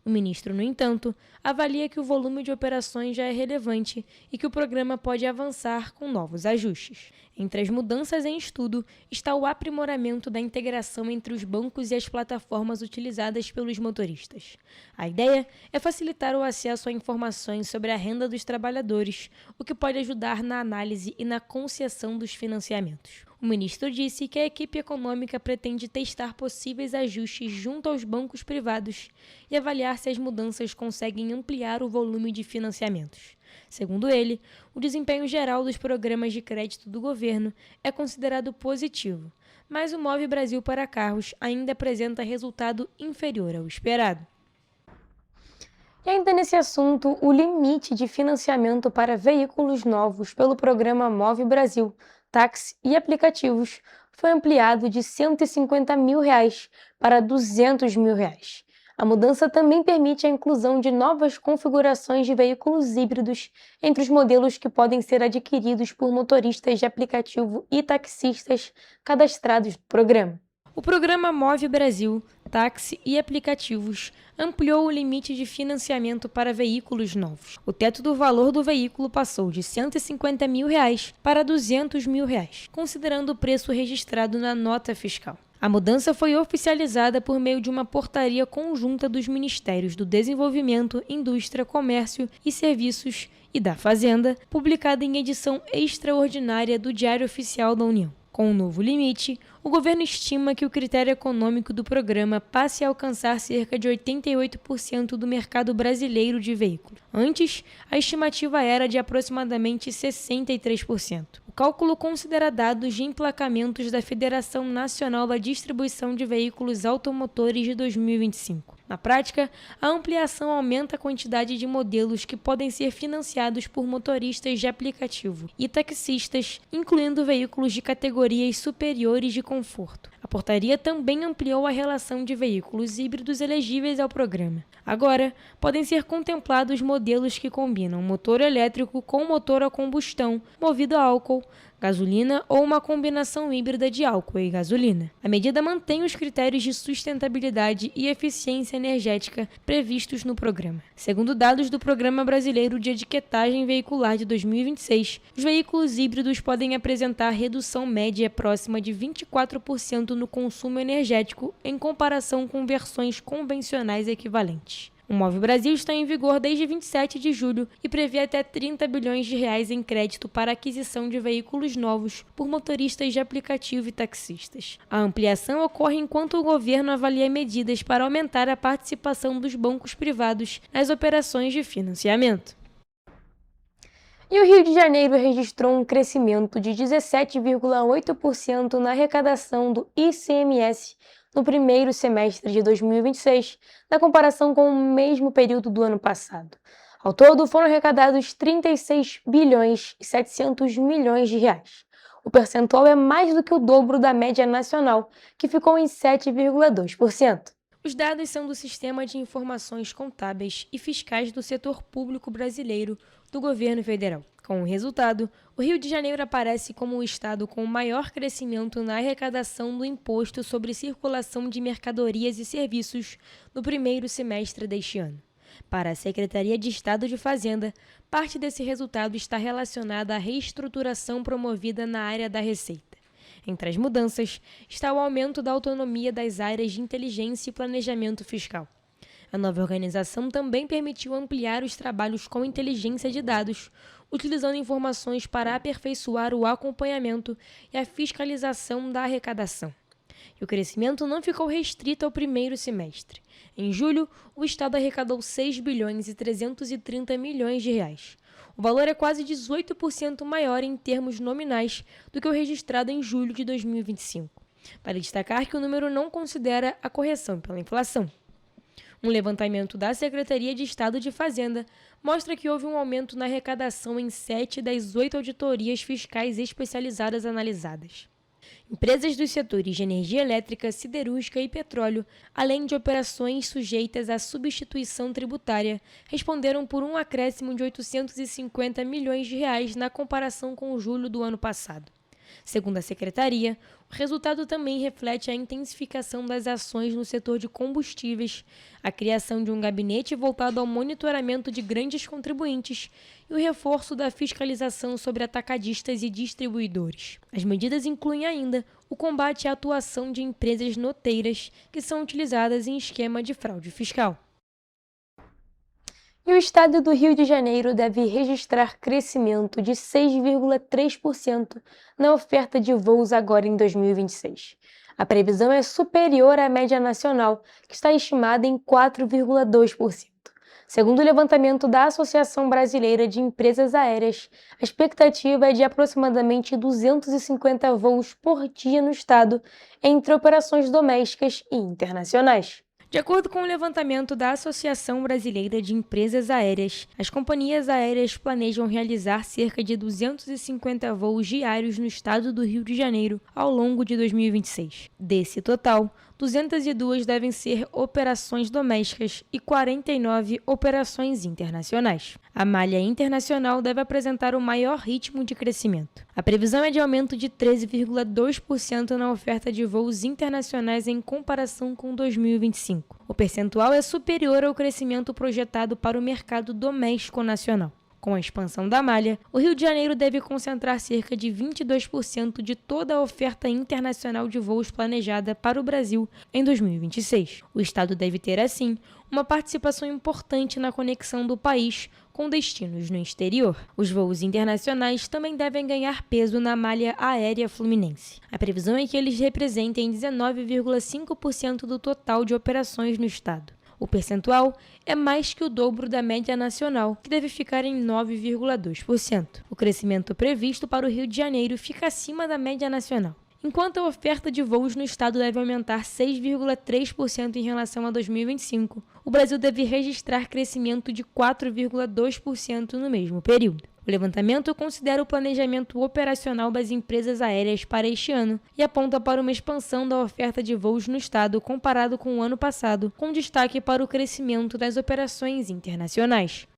O ministro, no entanto, avalia que o volume de operações já é relevante e que o programa pode avançar com novos ajustes. Entre as mudanças em estudo está o aprimoramento da integração entre os bancos e as plataformas utilizadas pelos motoristas. A ideia é facilitar o acesso a informações sobre a renda dos trabalhadores, o que pode ajudar na análise e na concessão dos financiamentos. O ministro disse que a equipe econômica pretende testar possíveis ajustes junto aos bancos privados e avaliar se as mudanças conseguem ampliar o volume de financiamentos. Segundo ele, o desempenho geral dos programas de crédito do governo é considerado positivo, mas o Move Brasil para carros ainda apresenta resultado inferior ao esperado. E ainda nesse assunto, o limite de financiamento para veículos novos pelo programa Move Brasil, táxi e aplicativos foi ampliado de R$ 150 mil para R$ 200 mil. A mudança também permite a inclusão de novas configurações de veículos híbridos entre os modelos que podem ser adquiridos por motoristas de aplicativo e taxistas cadastrados no programa. O programa Move Brasil, táxi e aplicativos ampliou o limite de financiamento para veículos novos. O teto do valor do veículo passou de R$ 150 mil para R$ 200 mil, considerando o preço registrado na nota fiscal. A mudança foi oficializada por meio de uma portaria conjunta dos Ministérios do Desenvolvimento, Indústria, Comércio e Serviços e da Fazenda, publicada em edição extraordinária do Diário Oficial da União. Com o novo limite, o governo estima que o critério econômico do programa passe a alcançar cerca de 88% do mercado brasileiro de veículos. Antes, a estimativa era de aproximadamente 63%. O cálculo considera dados de emplacamentos da Federação Nacional da Distribuição de Veículos Automotores de 2025. Na prática, a ampliação aumenta a quantidade de modelos que podem ser financiados por motoristas de aplicativo e taxistas, incluindo veículos de categorias superiores de conforto. A portaria também ampliou a relação de veículos híbridos elegíveis ao programa. Agora, podem ser contemplados modelos que combinam motor elétrico com motor a combustão, movido a álcool, gasolina ou uma combinação híbrida de álcool e gasolina. A medida mantém os critérios de sustentabilidade e eficiência energética previstos no programa. Segundo dados do Programa Brasileiro de Etiquetagem Veicular de 2026, os veículos híbridos podem apresentar redução média próxima de 24% no consumo energético em comparação com versões convencionais equivalentes. O Move Brasil está em vigor desde 27 de julho e prevê até 30 bilhões de reais em crédito para aquisição de veículos novos por motoristas de aplicativo e taxistas. A ampliação ocorre enquanto o governo avalia medidas para aumentar a participação dos bancos privados nas operações de financiamento. E o Rio de Janeiro registrou um crescimento de 17,8% na arrecadação do ICMS no primeiro semestre de 2026, na comparação com o mesmo período do ano passado. Ao todo, foram arrecadados 36 bilhões e 700 milhões de reais. O percentual é mais do que o dobro da média nacional, que ficou em 7,2%. Os dados são do Sistema de Informações Contábeis e Fiscais do Setor Público Brasileiro do Governo Federal. Com o resultado, o Rio de Janeiro aparece como o estado com o maior crescimento na arrecadação do Imposto sobre Circulação de Mercadorias e Serviços no primeiro semestre deste ano. Para a Secretaria de Estado de Fazenda, parte desse resultado está relacionada à reestruturação promovida na área da Receita. Entre as mudanças está o aumento da autonomia das áreas de inteligência e planejamento fiscal. A nova organização também permitiu ampliar os trabalhos com inteligência de dados, utilizando informações para aperfeiçoar o acompanhamento e a fiscalização da arrecadação. E o crescimento não ficou restrito ao primeiro semestre. Em julho, o Estado arrecadou 6 bilhões e 330 milhões de reais. O valor é quase 18% maior em termos nominais do que o registrado em julho de 2025. Vale destacar que o número não considera a correção pela inflação. Um levantamento da Secretaria de Estado de Fazenda mostra que houve um aumento na arrecadação em 7 das 8 auditorias fiscais especializadas analisadas. Empresas dos setores de energia elétrica, siderúrgica e petróleo, além de operações sujeitas à substituição tributária, responderam por um acréscimo de 850 milhões de reais na comparação com julho do ano passado. Segundo a secretaria, o resultado também reflete a intensificação das ações no setor de combustíveis, a criação de um gabinete voltado ao monitoramento de grandes contribuintes e o reforço da fiscalização sobre atacadistas e distribuidores. As medidas incluem ainda o combate à atuação de empresas noteiras que são utilizadas em esquema de fraude fiscal. E o estado do Rio de Janeiro deve registrar crescimento de 6,3% na oferta de voos agora em 2026. A previsão é superior à média nacional, que está estimada em 4,2%. Segundo o levantamento da Associação Brasileira de Empresas Aéreas, a expectativa é de aproximadamente 250 voos por dia no estado, entre operações domésticas e internacionais. De acordo com o levantamento da Associação Brasileira de Empresas Aéreas, as companhias aéreas planejam realizar cerca de 250 voos diários no estado do Rio de Janeiro ao longo de 2026. Desse total, 202 devem ser operações domésticas e 49 operações internacionais. A malha internacional deve apresentar o maior ritmo de crescimento. A previsão é de aumento de 13,2% na oferta de voos internacionais em comparação com 2025. O percentual é superior ao crescimento projetado para o mercado doméstico nacional. Com a expansão da malha, o Rio de Janeiro deve concentrar cerca de 22% de toda a oferta internacional de voos planejada para o Brasil em 2026. O estado deve ter, assim, uma participação importante na conexão do país com destinos no exterior. Os voos internacionais também devem ganhar peso na malha aérea fluminense. A previsão é que eles representem 19,5% do total de operações no estado. O percentual é mais que o dobro da média nacional, que deve ficar em 9,2%. O crescimento previsto para o Rio de Janeiro fica acima da média nacional. Enquanto a oferta de voos no estado deve aumentar 6,3% em relação a 2025, o Brasil deve registrar crescimento de 4,2% no mesmo período. O levantamento considera o planejamento operacional das empresas aéreas para este ano e aponta para uma expansão da oferta de voos no estado comparado com o ano passado, com destaque para o crescimento das operações internacionais.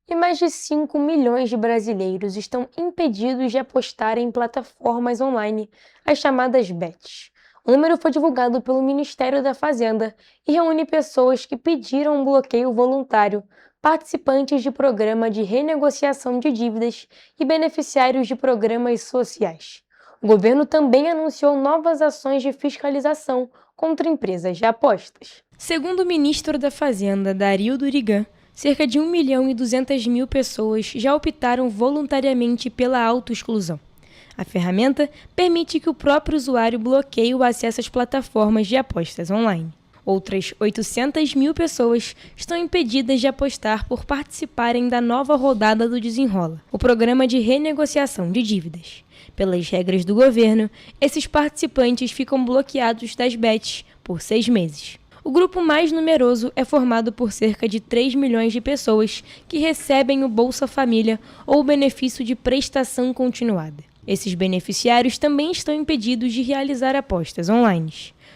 E mais de 5 milhões de brasileiros estão impedidos de apostar em plataformas online, as chamadas bets. O número foi divulgado pelo Ministério da Fazenda e reúne pessoas que pediram um bloqueio voluntário, participantes de programa de renegociação de dívidas e beneficiários de programas sociais. O governo também anunciou novas ações de fiscalização contra empresas de apostas. Segundo o ministro da Fazenda, Dario Durigan, cerca de 1.200.000 pessoas já optaram voluntariamente pela autoexclusão. A ferramenta permite que o próprio usuário bloqueie o acesso às plataformas de apostas online. Outras 800.000 pessoas estão impedidas de apostar por participarem da nova rodada do Desenrola, o programa de renegociação de dívidas. Pelas regras do governo, esses participantes ficam bloqueados das bets por 6 meses. O grupo mais numeroso é formado por cerca de 3 milhões de pessoas que recebem o Bolsa Família ou o benefício de prestação continuada. Esses beneficiários também estão impedidos de realizar apostas online.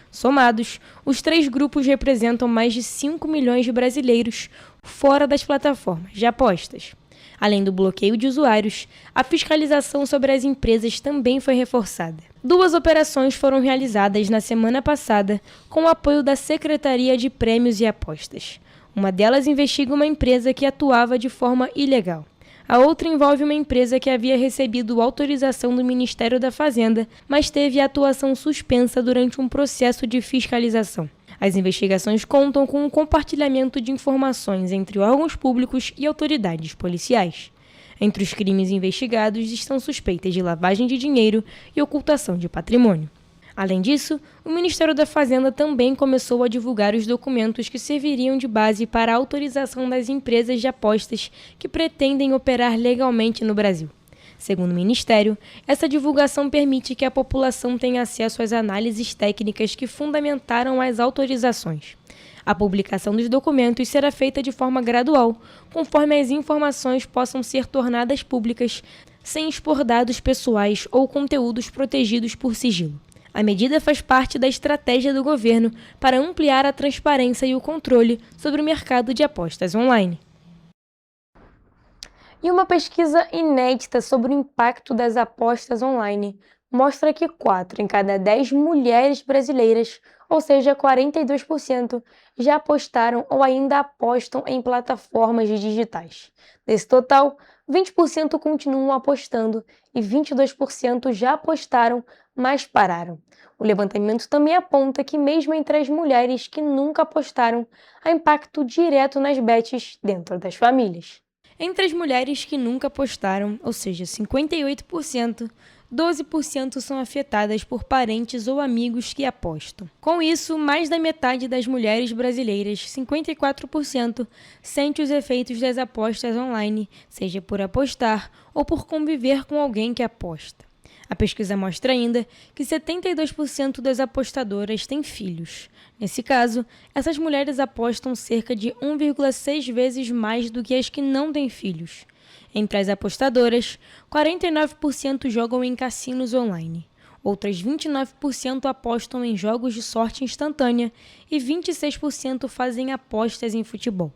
Somados, os 3 grupos representam mais de 5 milhões de brasileiros fora das plataformas de apostas. Além do bloqueio de usuários, a fiscalização sobre as empresas também foi reforçada. 2 operações foram realizadas na semana passada com o apoio da Secretaria de Prêmios e Apostas. Uma delas investiga uma empresa que atuava de forma ilegal. A outra envolve uma empresa que havia recebido autorização do Ministério da Fazenda, mas teve a atuação suspensa durante um processo de fiscalização. As investigações contam com um compartilhamento de informações entre órgãos públicos e autoridades policiais. Entre os crimes investigados estão suspeitas de lavagem de dinheiro e ocultação de patrimônio. Além disso, o Ministério da Fazenda também começou a divulgar os documentos que serviriam de base para a autorização das empresas de apostas que pretendem operar legalmente no Brasil. Segundo o Ministério, essa divulgação permite que a população tenha acesso às análises técnicas que fundamentaram as autorizações. A publicação dos documentos será feita de forma gradual, conforme as informações possam ser tornadas públicas, sem expor dados pessoais ou conteúdos protegidos por sigilo. A medida faz parte da estratégia do governo para ampliar a transparência e o controle sobre o mercado de apostas online. E uma pesquisa inédita sobre o impacto das apostas online mostra que 4 em cada 10 mulheres brasileiras, ou seja, 42%, já apostaram ou ainda apostam em plataformas digitais. Desse total, 20% continuam apostando e 22% já apostaram, mas pararam. O levantamento também aponta que mesmo entre as mulheres que nunca apostaram, há impacto direto nas bets dentro das famílias. Entre as mulheres que nunca apostaram, ou seja, 58%, 12% são afetadas por parentes ou amigos que apostam. Com isso, mais da metade das mulheres brasileiras, 54%, sente os efeitos das apostas online, seja por apostar ou por conviver com alguém que aposta. A pesquisa mostra ainda que 72% das apostadoras têm filhos. Nesse caso, essas mulheres apostam cerca de 1,6 vezes mais do que as que não têm filhos. Entre as apostadoras, 49% jogam em cassinos online, outras 29% apostam em jogos de sorte instantânea e 26% fazem apostas em futebol.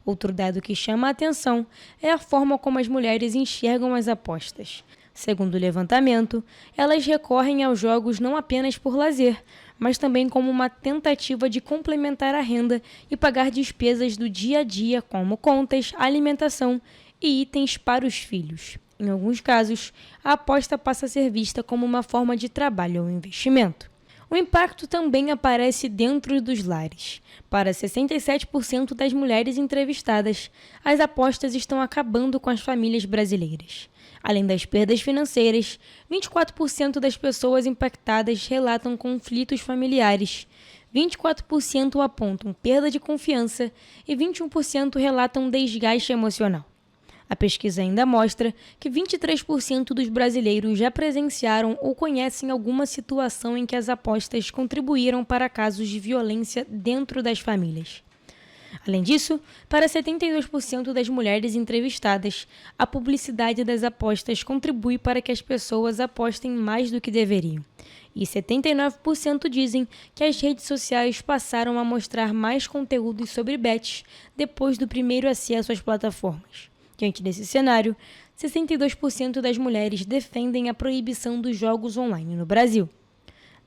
Outro dado que chama a atenção é a forma como as mulheres enxergam as apostas. Segundo o levantamento, elas recorrem aos jogos não apenas por lazer, mas também como uma tentativa de complementar a renda e pagar despesas do dia a dia, como contas, alimentação e itens para os filhos. Em alguns casos, a aposta passa a ser vista como uma forma de trabalho ou investimento. O impacto também aparece dentro dos lares. Para 67% das mulheres entrevistadas, as apostas estão acabando com as famílias brasileiras. Além das perdas financeiras, 24% das pessoas impactadas relatam conflitos familiares, 24% apontam perda de confiança e 21% relatam desgaste emocional. A pesquisa ainda mostra que 23% dos brasileiros já presenciaram ou conhecem alguma situação em que as apostas contribuíram para casos de violência dentro das famílias. Além disso, para 72% das mulheres entrevistadas, a publicidade das apostas contribui para que as pessoas apostem mais do que deveriam. E 79% dizem que as redes sociais passaram a mostrar mais conteúdos sobre bets depois do primeiro acesso às plataformas. Diante desse cenário, 62% das mulheres defendem a proibição dos jogos online no Brasil.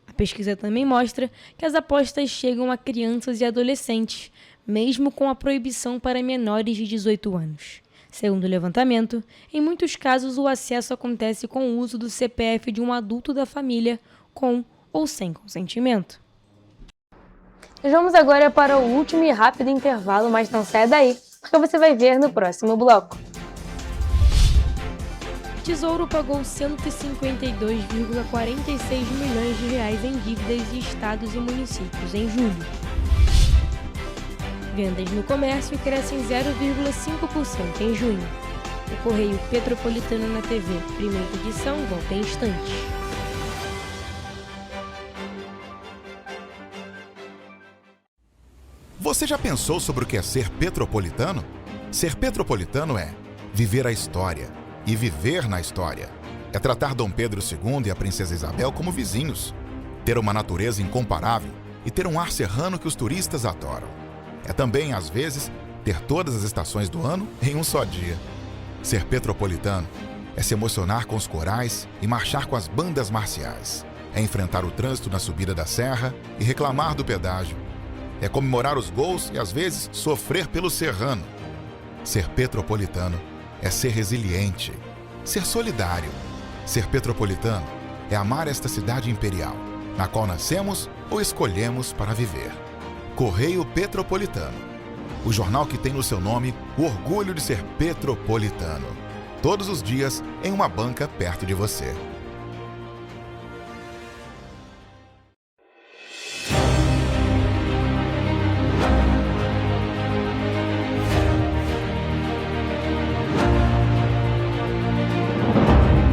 A pesquisa também mostra que as apostas chegam a crianças e adolescentes, mesmo com a proibição para menores de 18 anos. Segundo o levantamento, em muitos casos o acesso acontece com o uso do CPF de um adulto da família, com ou sem consentimento. Nós vamos agora para o último e rápido intervalo, mas não saia daí, porque você vai ver no próximo bloco. Tesouro pagou 152,46 milhões de reais em dívidas de estados e municípios em julho. Vendas no comércio crescem 0,5% em junho. O Correio Petropolitano na TV, primeira edição, volta em instantes. Você já pensou sobre o que é ser petropolitano? Ser petropolitano é viver a história e viver na história. É tratar Dom Pedro II e a Princesa Isabel como vizinhos, ter uma natureza incomparável e ter um ar serrano que os turistas adoram. É também, às vezes, ter todas as estações do ano em um só dia. Ser petropolitano é se emocionar com os corais e marchar com as bandas marciais. É enfrentar o trânsito na subida da serra e reclamar do pedágio. É comemorar os gols e, às vezes, sofrer pelo serrano. Ser petropolitano é ser resiliente, ser solidário. Ser petropolitano é amar esta cidade imperial, na qual nascemos ou escolhemos para viver. Correio Petropolitano, o jornal que tem no seu nome o orgulho de ser petropolitano. Todos os dias em uma banca perto de você.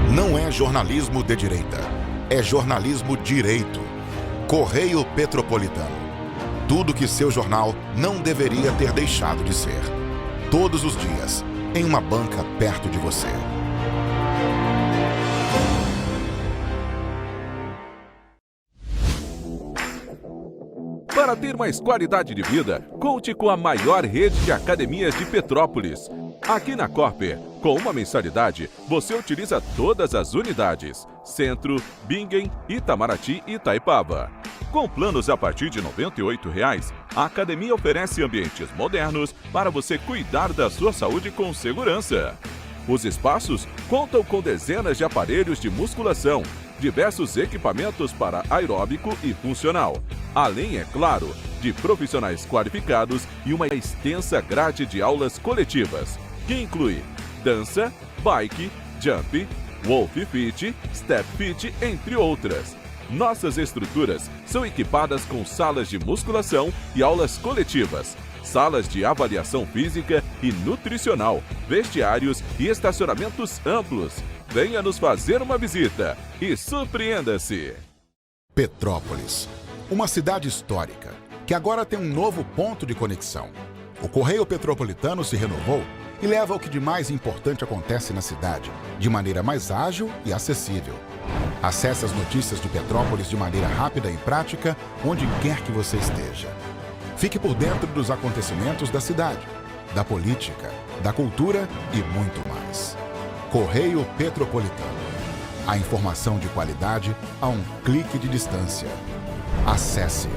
Não é jornalismo de direita, é jornalismo direito. Correio Petropolitano. Tudo que seu jornal não deveria ter deixado de ser. Todos os dias, em uma banca perto de você. ter mais qualidade de vida, conte com a maior rede de academias de Petrópolis. Aqui na Cooper, com uma mensalidade, você utiliza todas as unidades: Centro, Bingen, Itamaraty e Itaipava. Com planos a partir de R$ 98,00, a academia oferece ambientes modernos para você cuidar da sua saúde com segurança. Os espaços contam com dezenas de aparelhos de musculação, diversos equipamentos para aeróbico e funcional, além, é claro, de profissionais qualificados e uma extensa grade de aulas coletivas, que inclui dança, bike, jump, wolf fit, step fit, entre outras. Nossas estruturas são equipadas com salas de musculação e aulas coletivas, salas de avaliação física e nutricional, vestiários e estacionamentos amplos. Venha nos fazer uma visita e surpreenda-se! Petrópolis, uma cidade histórica, que agora tem um novo ponto de conexão. O Correio Petropolitano se renovou e leva o que de mais importante acontece na cidade, de maneira mais ágil e acessível. Acesse as notícias de Petrópolis de maneira rápida e prática, onde quer que você esteja. Fique por dentro dos acontecimentos da cidade, da política, da cultura e muito mais. Correio Petropolitano. A informação de qualidade a um clique de distância. Acesse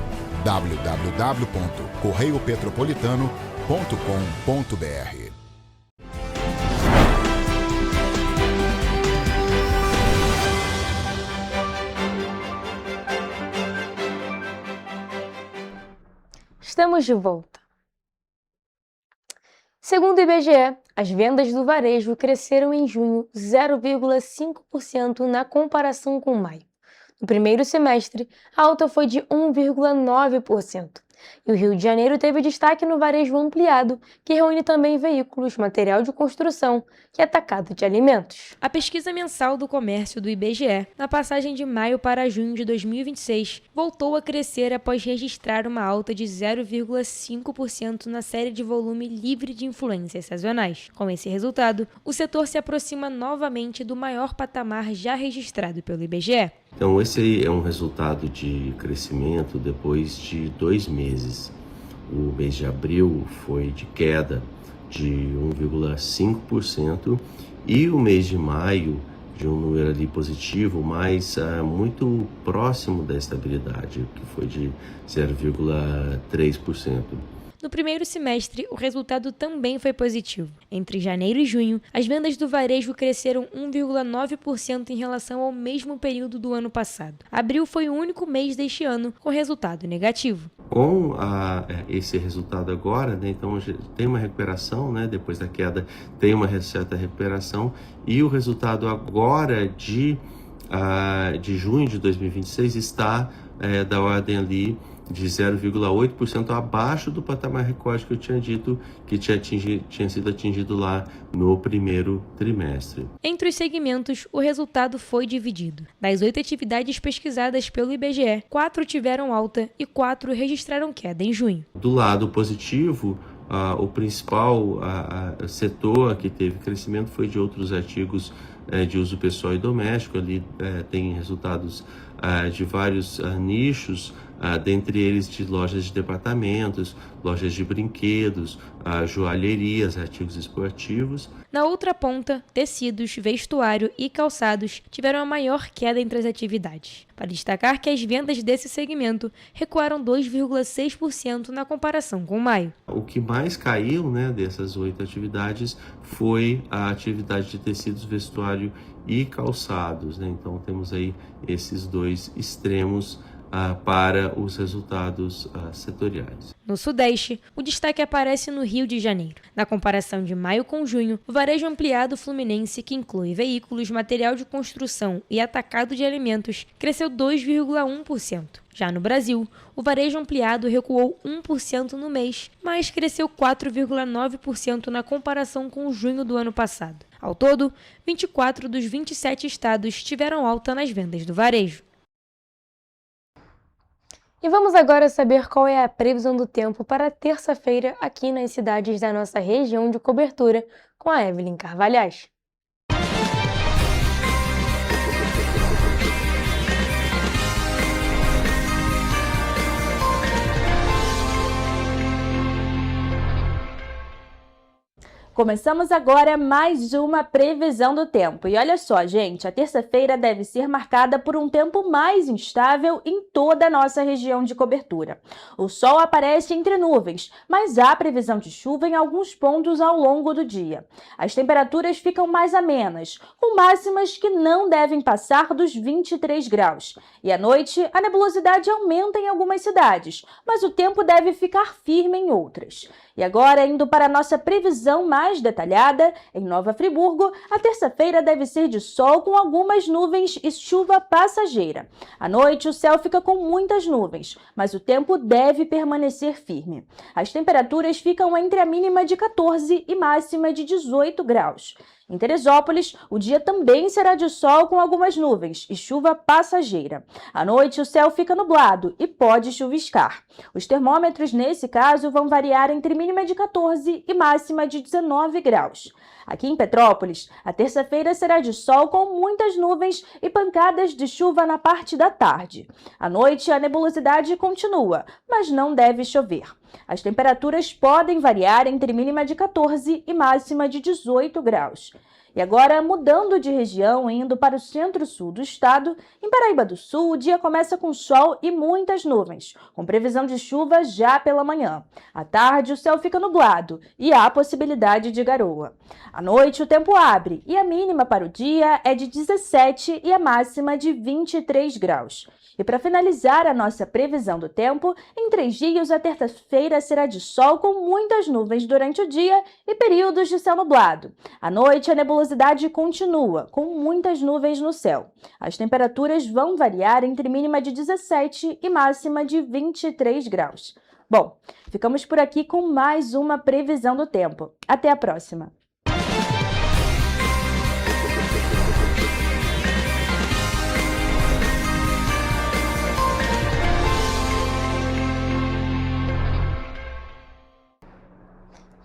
www.correiopetropolitano.com.br. Estamos de volta. Segundo o IBGE, as vendas do varejo cresceram em junho 0,5% na comparação com maio. No primeiro semestre, a alta foi de 1,9%. E o Rio de Janeiro teve destaque no varejo ampliado, que reúne também veículos, material de construção e atacado de alimentos. A pesquisa mensal do comércio do IBGE, na passagem de maio para junho de 2026, voltou a crescer após registrar uma alta de 0,5% na série de volume livre de influências sazonais. Com esse resultado, o setor se aproxima novamente do maior patamar já registrado pelo IBGE. Então, esse aí é um resultado de crescimento depois de 2 meses. O mês de abril foi de queda de 1,5% e o mês de maio de um número ali positivo, mas muito próximo da estabilidade, que foi de 0,3%. No primeiro semestre, o resultado também foi positivo. Entre janeiro e junho, as vendas do varejo cresceram 1,9% em relação ao mesmo período do ano passado. Abril foi o único mês deste ano com resultado negativo. Com esse resultado agora, né, então tem uma recuperação, né, depois da queda tem uma certa recuperação, e o resultado agora de junho de 2026 está da ordem ali de 0,8% abaixo do patamar recorde que eu tinha dito que tinha sido atingido lá no primeiro trimestre. Entre os segmentos, o resultado foi dividido. Das 8 atividades pesquisadas pelo IBGE, 4 tiveram alta e 4 registraram queda em junho. Do lado positivo, o principal setor que teve crescimento foi de outros artigos de uso pessoal e doméstico. Ali tem resultados de vários nichos, dentre eles de lojas de departamentos, lojas de brinquedos, joalherias, artigos esportivos. Na outra ponta, tecidos, vestuário e calçados tiveram a maior queda entre as atividades. Para destacar que as vendas desse segmento recuaram 2,6% na comparação com maio. O que mais caiu, né, dessas 8 atividades foi a atividade de tecidos, vestuário e calçados, né? Então temos aí esses dois extremos para os resultados setoriais. No Sudeste, o destaque aparece no Rio de Janeiro. Na comparação de maio com junho, o varejo ampliado fluminense, que inclui veículos, material de construção e atacado de alimentos, cresceu 2,1%. Já no Brasil, o varejo ampliado recuou 1% no mês, mas cresceu 4,9% na comparação com junho do ano passado. Ao todo, 24 dos 27 estados tiveram alta nas vendas do varejo. E vamos agora saber qual é a previsão do tempo para terça-feira aqui nas cidades da nossa região de cobertura com a Evelyn Carvalhais. Começamos agora mais uma previsão do tempo. E olha só, gente, a terça-feira deve ser marcada por um tempo mais instável em toda a nossa região de cobertura. O sol aparece entre nuvens, mas há previsão de chuva em alguns pontos ao longo do dia. As temperaturas ficam mais amenas, com máximas que não devem passar dos 23 graus. E à noite, a nebulosidade aumenta em algumas cidades, mas o tempo deve ficar firme em outras. E agora, indo para a nossa previsão mais detalhada, em Nova Friburgo, a terça-feira deve ser de sol com algumas nuvens e chuva passageira. À noite, o céu fica com muitas nuvens, mas o tempo deve permanecer firme. As temperaturas ficam entre a mínima de 14 e máxima de 18 graus. Em Teresópolis, o dia também será de sol com algumas nuvens e chuva passageira. À noite, o céu fica nublado e pode chuviscar. Os termômetros, nesse caso, vão variar entre mínima de 14 e máxima de 19 graus. Aqui em Petrópolis, a terça-feira será de sol com muitas nuvens e pancadas de chuva na parte da tarde. À noite, a nebulosidade continua, mas não deve chover. As temperaturas podem variar entre mínima de 14 e máxima de 18 graus. E agora, mudando de região, indo para o centro-sul do estado, em Paraíba do Sul, o dia começa com sol e muitas nuvens, com previsão de chuva já pela manhã. À tarde, o céu fica nublado e há possibilidade de garoa. À noite, o tempo abre e a mínima para o dia é de 17 e a máxima de 23 graus. E para finalizar a nossa previsão do tempo, em 3 dias a terça-feira será de sol com muitas nuvens durante o dia e períodos de céu nublado. À noite, a nebulosidade continua, com muitas nuvens no céu. As temperaturas vão variar entre mínima de 17 e máxima de 23 graus. Bom, ficamos por aqui com mais uma previsão do tempo. Até a próxima!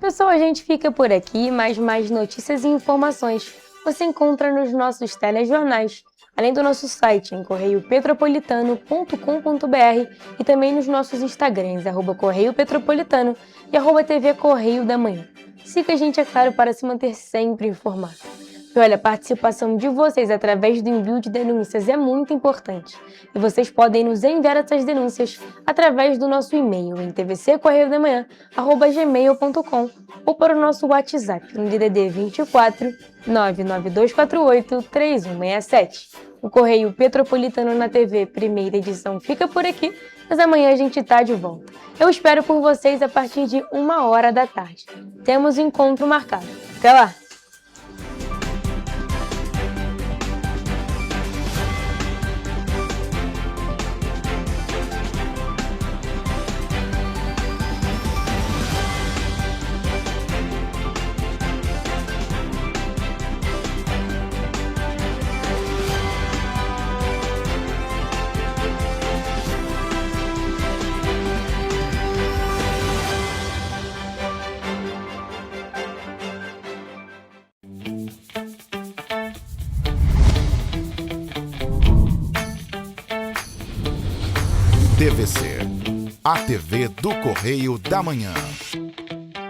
Pessoal, a gente fica por aqui, mas mais notícias e informações você encontra nos nossos telejornais, além do nosso site em correiopetropolitano.com.br e também nos nossos Instagrams, @correiopetropolitano e @TV Correio da Manhã. Siga a gente, é claro, para se manter sempre informado. E olha, a participação de vocês através do envio de denúncias é muito importante. E vocês podem nos enviar essas denúncias através do nosso e-mail em tvccorreiodamanhã@gmail.com ou para o nosso WhatsApp no DDD 24 99248 3167. O Correio Petropolitano na TV, primeira edição, fica por aqui, mas amanhã a gente tá de volta. Eu espero por vocês a partir de 1h da tarde. Temos um encontro marcado. Até lá! TVC, a TV do Correio da Manhã.